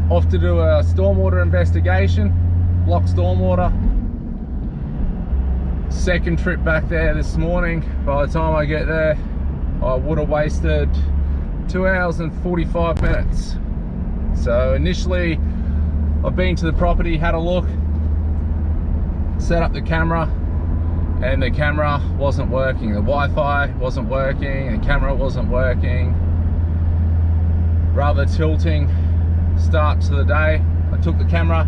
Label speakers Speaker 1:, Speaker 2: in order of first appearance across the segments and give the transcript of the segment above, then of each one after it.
Speaker 1: Off to do a stormwater investigation, block stormwater. Second trip back there this morning. By the time I get there, I would have wasted 2 hours and 45 minutes. So initially, I've been to the property, had a look, set up the camera, and the camera wasn't working. The Wi-Fi wasn't working, the camera wasn't working. Rather tilting start to the day. I took the camera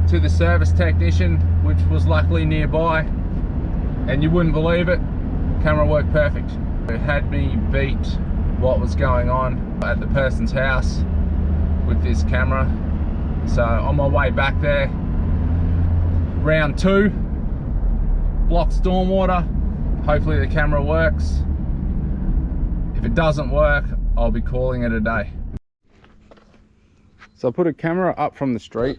Speaker 1: to the service technician, which was luckily nearby, and you wouldn't believe it, camera worked perfect. It had me beat what was going on at the person's house with this camera. So on my way back there, round 2, block stormwater. Hopefully the camera works. If it doesn't work, I'll be calling it a day. So I put a camera up from the street.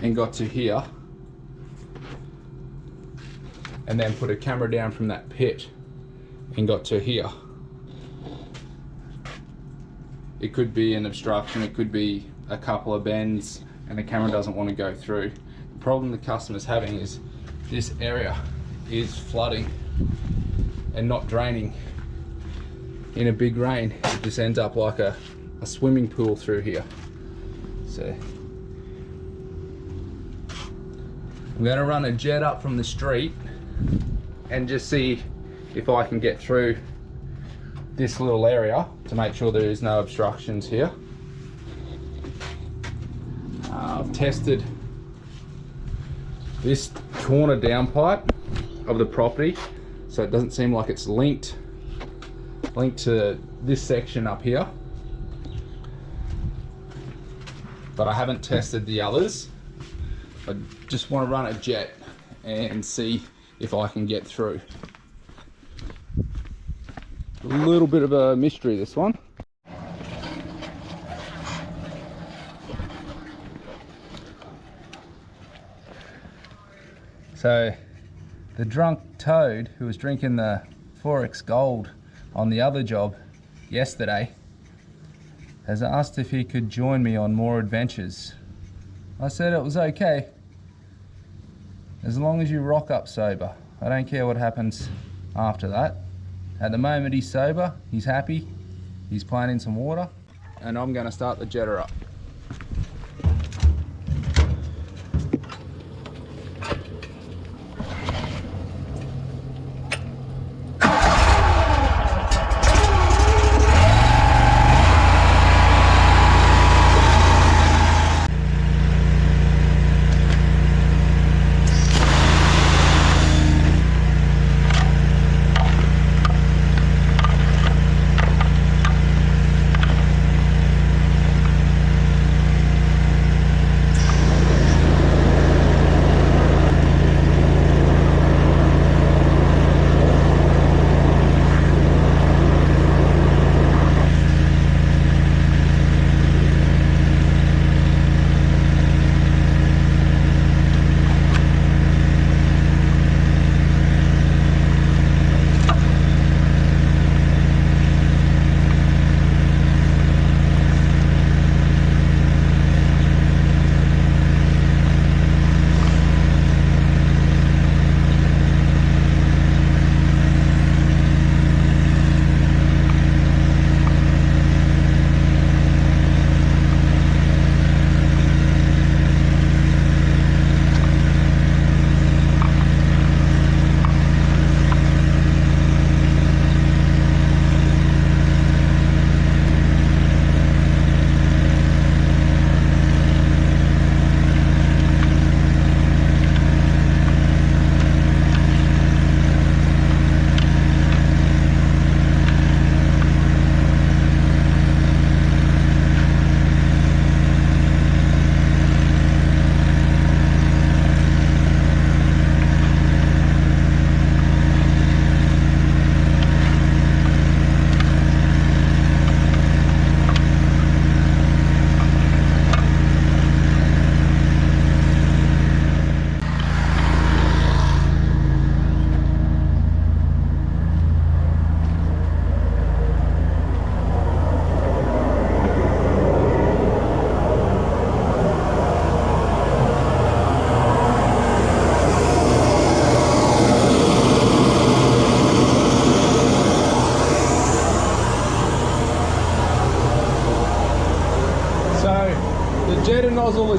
Speaker 1: And got to here. And then put a camera down from that pit and got to here. It could be an obstruction, it could be a couple of bends, and the camera doesn't want to go through. The problem the customer's having is this area is flooding and not draining. In a big rain, it just ends up like a swimming pool through here. So I'm going to run a jet up from the street and just see if I can get through this little area to make sure there is no obstructions here. I've tested this corner downpipe of the property, so it doesn't seem like it's linked to this section up here, but I haven't tested the others. I just want to run a jet and see if I can get through. A little bit of a mystery, this one. So the drunk toad who was drinking the 4X Gold on the other job yesterday has asked if he could join me on more adventures. I said it was okay, as long as you rock up sober. I don't care what happens after that. At the moment he's sober, he's happy, he's playing in some water, and I'm going to start the jetter up.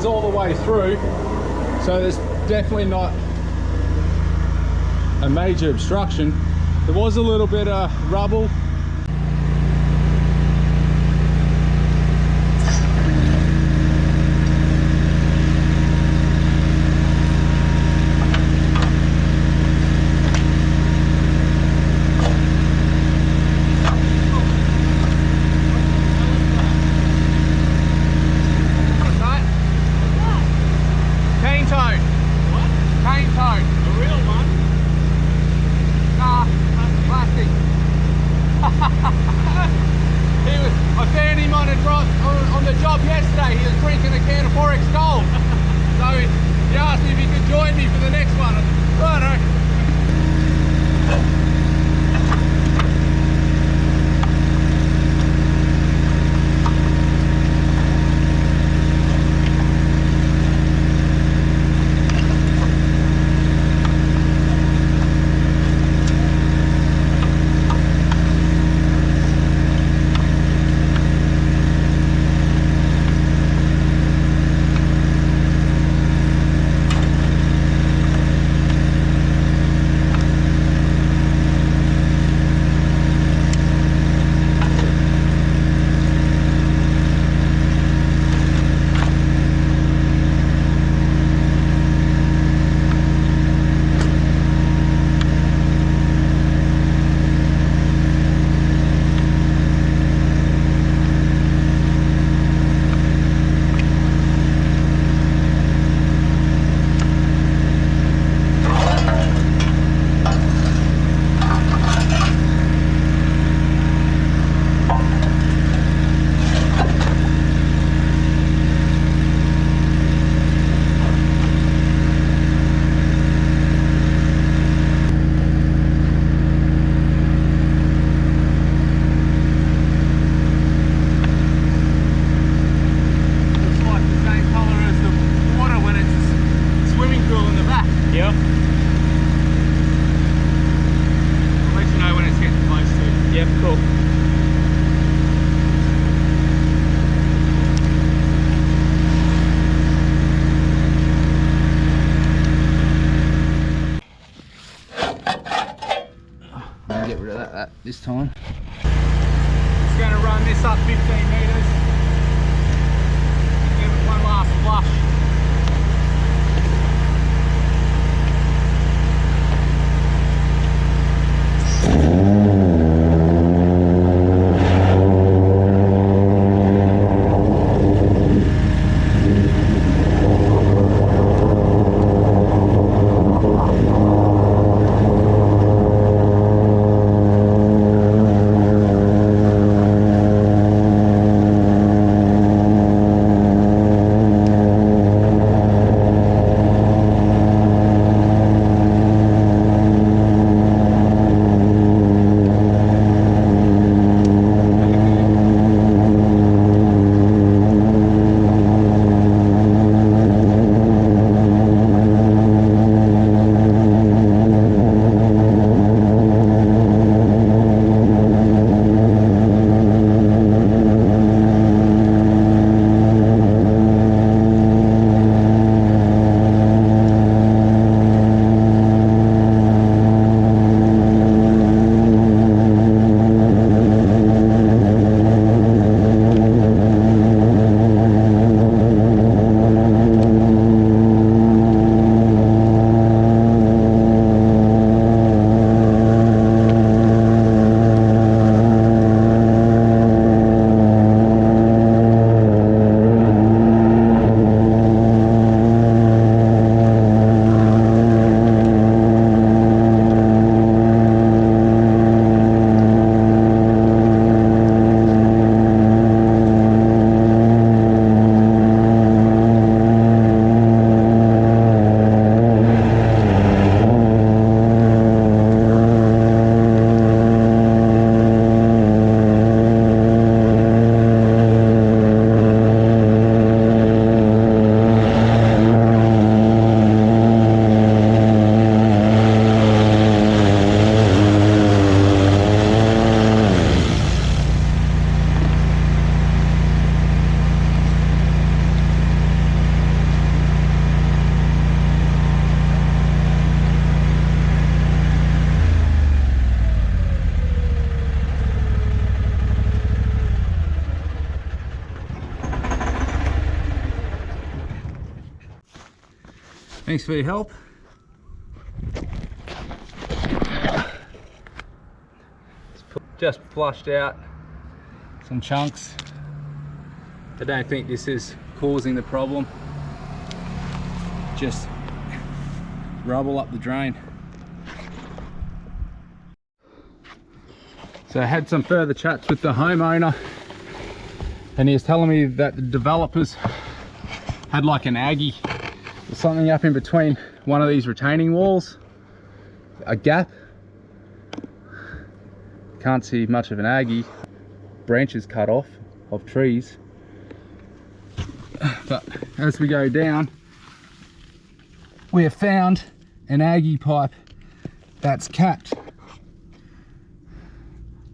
Speaker 1: goes all the way through, so there's definitely not a major obstruction. There was a little bit of rubble.
Speaker 2: I found him on the job yesterday. He was drinking a can of Forex Gold. So he asked me if he could join me for the next one. I said, righto.
Speaker 1: Get rid of that this time.
Speaker 2: Just going to run this up 15 metres. Give it one last flush.
Speaker 1: Thanks for your help. Just flushed out some chunks. I don't think this is causing the problem. Just rubble up the drain. So I had some further chats with the homeowner, and he was telling me that the developers had like an aggie or something up in between one of these retaining walls, a gap. Can't see much of an aggie, branches cut off of trees. But as we go down, we have found an aggie pipe that's capped.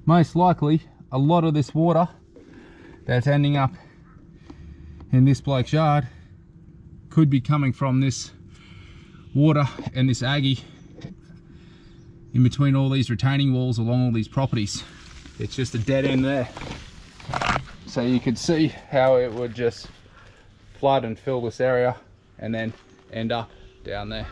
Speaker 1: Most likely, a lot of this water that's ending up in this bloke's yard could be coming from this water and this aggie in between all these retaining walls along all these properties. It's just a dead end there. So you could see how it would just flood and fill this area and then end up down there.